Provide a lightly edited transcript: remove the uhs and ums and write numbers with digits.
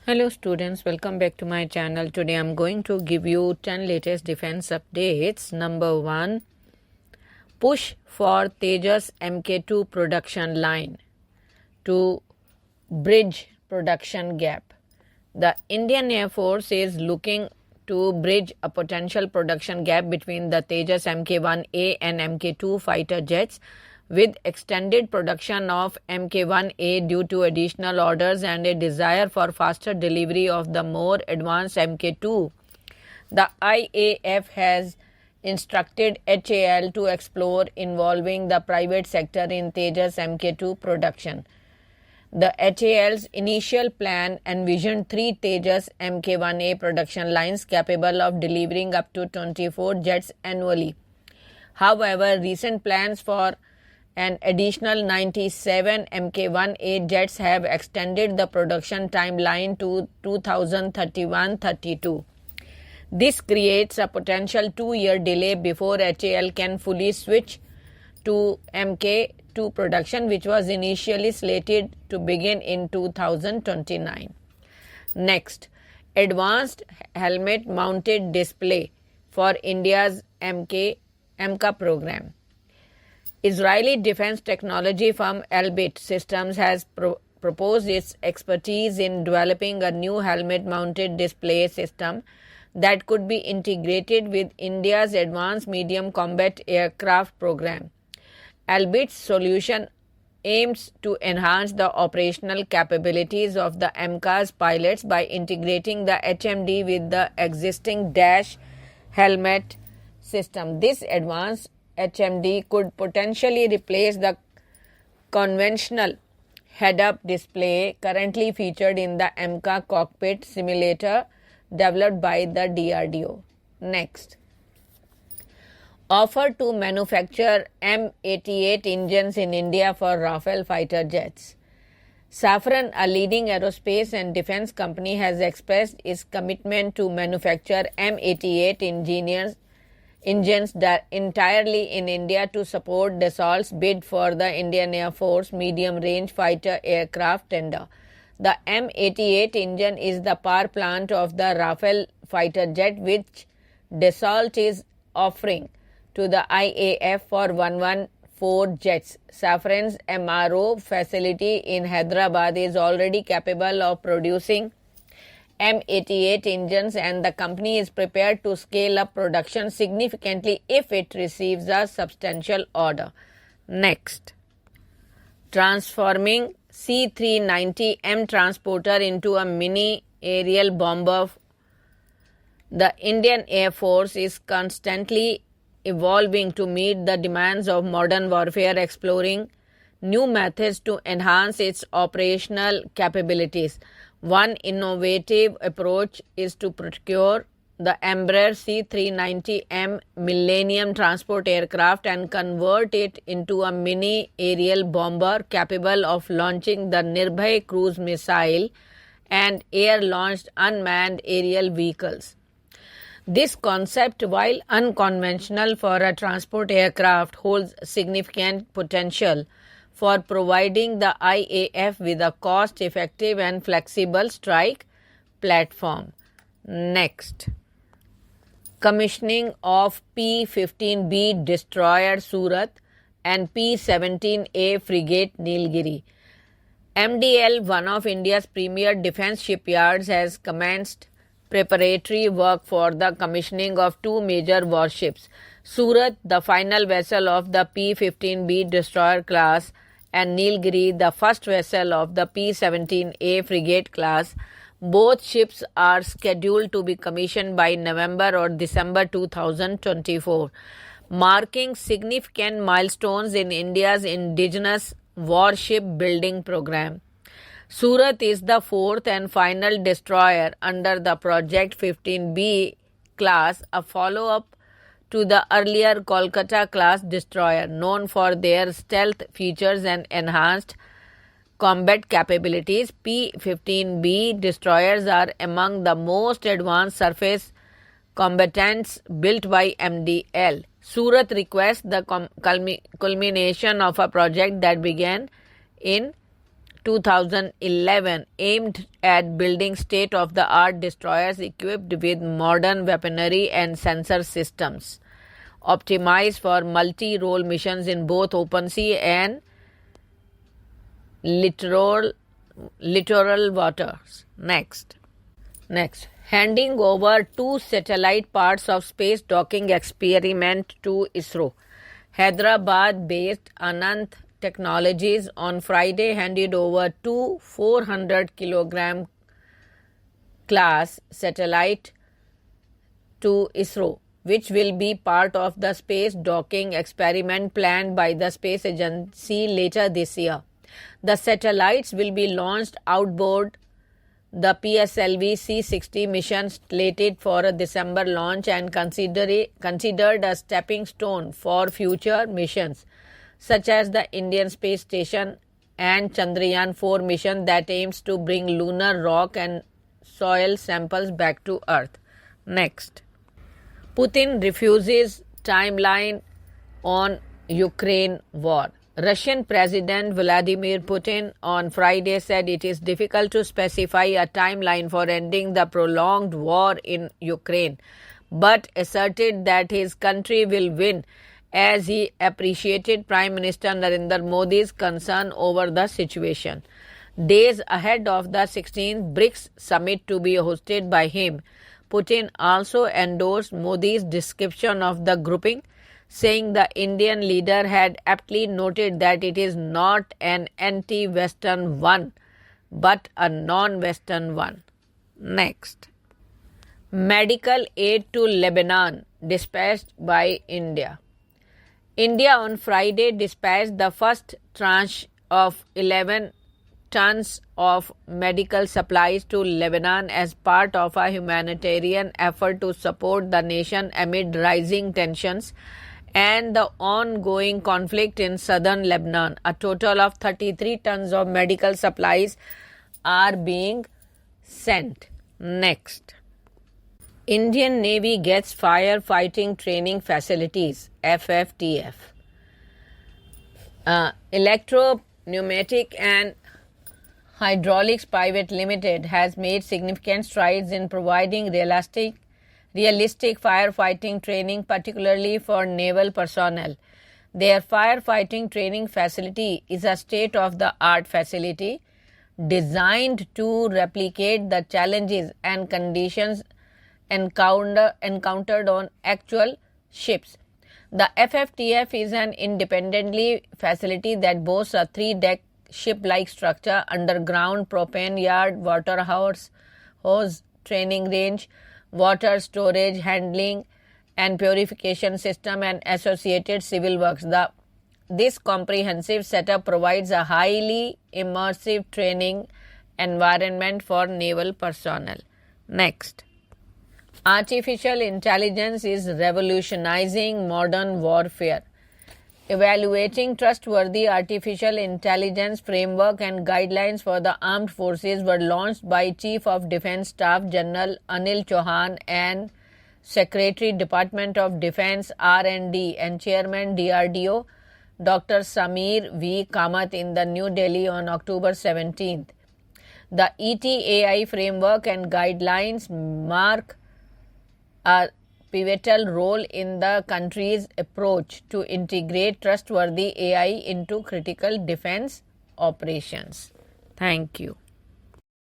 Hello students, welcome back to my channel. Today I'm going to give you 10 latest defense updates. Number 1, push for Tejas MK2 production line to bridge production gap. The Indian Air Force is looking to bridge a potential production gap between the Tejas Mk1A and Mk2 fighter jets with extended production of Mk1A due to additional orders and a desire for faster delivery of the more advanced Mk2. The IAF has instructed HAL to explore involving the private sector in Tejas Mk2 production. The HAL's initial plan envisioned 3 Tejas Mk1A production lines capable of delivering up to 24 jets annually. However, recent plans for an additional 97 Mk1A jets have extended the production timeline to 2031-32. This creates a potential 2-year delay before HAL can fully switch to Mk2 production, which was initially slated to begin in 2029. Next, advanced helmet mounted display for India's AMCA program. Israeli defense technology firm Elbit Systems has proposed its expertise in developing a new helmet-mounted display system that could be integrated with India's Advanced Medium Combat Aircraft program. Elbit's solution aims to enhance the operational capabilities of the AMCA's pilots by integrating the HMD with the existing dash helmet system. This advanced HMD could potentially replace the conventional head-up display currently featured in the AMCA cockpit simulator developed by the DRDO. Next, offer to manufacture M88 engines in India for Rafale fighter jets. Safran, a leading aerospace and defense company, has expressed its commitment to manufacture M88 engines that entirely in India to support Dassault's bid for the Indian Air Force medium-range fighter aircraft tender. The M88 engine is the power plant of the Rafale fighter jet, which Dassault is offering to the IAF for 114 jets. Safran's MRO facility in Hyderabad is already capable of producing M88 engines, and the company is prepared to scale up production significantly if it receives a substantial order. Next, transforming C390M Transporter into a mini aerial bomber. The Indian Air Force is constantly evolving to meet the demands of modern warfare, exploring new methods to enhance its operational capabilities. One innovative approach is to procure the Embraer C390M Millennium Transport aircraft and convert it into a mini aerial bomber capable of launching the Nirbhay cruise missile and air-launched unmanned aerial vehicles. This concept, while unconventional for a transport aircraft, holds significant potential for providing the IAF with a cost-effective and flexible strike platform. Next, commissioning of P-15B destroyer Surat and P-17A frigate Nilgiri. MDL, one of India's premier defense shipyards, has commenced preparatory work for the commissioning of 2 major warships, Surat, the final vessel of the P-15B destroyer class, and Nilgiri, the first vessel of the P-17A frigate class. Both ships are scheduled to be commissioned by November or December 2024, marking significant milestones in India's indigenous warship building program. Surat is the 4th and final destroyer under the Project 15B class, a follow-up to the earlier Kolkata class destroyer, known for their stealth features and enhanced combat capabilities. P-15B destroyers are among the most advanced surface combatants built by MDL. Surat requests the culmination of a project that began in 2011 aimed at building state-of-the-art destroyers equipped with modern weaponry and sensor systems, optimized for multi-role missions in both open sea and littoral waters. Next, handing over 2 satellite parts of space docking experiment to ISRO. Hyderabad-based Anant Technologies on Friday handed over 2 400-kilogram class satellite to ISRO, which will be part of the space docking experiment planned by the space agency later this year. The satellites will be launched outboard the PSLV C-60 mission slated for a December launch and considered a stepping stone for future missions, such as the Indian Space Station and Chandrayaan-4 mission that aims to bring lunar rock and soil samples back to Earth. Next, Putin refuses timeline on Ukraine war. Russian President Vladimir Putin on Friday said it is difficult to specify a timeline for ending the prolonged war in Ukraine, but asserted that his country will win, as he appreciated Prime Minister Narendra Modi's concern over the situation. Days ahead of the 16th BRICS summit to be hosted by him, Putin also endorsed Modi's description of the grouping, saying the Indian leader had aptly noted that it is not an anti-Western one, but a non-Western one. Next, medical aid to Lebanon dispatched by India. India on Friday dispatched the first tranche of 11 tons of medical supplies to Lebanon as part of a humanitarian effort to support the nation amid rising tensions and the ongoing conflict in southern Lebanon. A total of 33 tons of medical supplies are being sent. Next, Indian Navy gets firefighting training facilities, FFTF. Electro, Pneumatic and Hydraulics Private Limited has made significant strides in providing realistic firefighting training, particularly for naval personnel. Their firefighting training facility is a state-of-the-art facility designed to replicate the challenges and conditions encountered on actual ships. The FFTF is an independently facility that boasts a 3-deck ship-like structure, underground propane yard, water hose, training range, water storage, handling and purification system, and associated civil works. This comprehensive setup provides a highly immersive training environment for naval personnel. Next, artificial intelligence is revolutionizing modern warfare. Evaluating trustworthy artificial intelligence framework and guidelines for the armed forces were launched by Chief of Defence Staff General Anil Chauhan and Secretary Department of Defence R&D and Chairman DRDO Dr. Samir V. Kamath in the New Delhi on October 17th. The ETAI framework and guidelines mark a pivotal role in the country's approach to integrate trustworthy AI into critical defense operations. Thank you.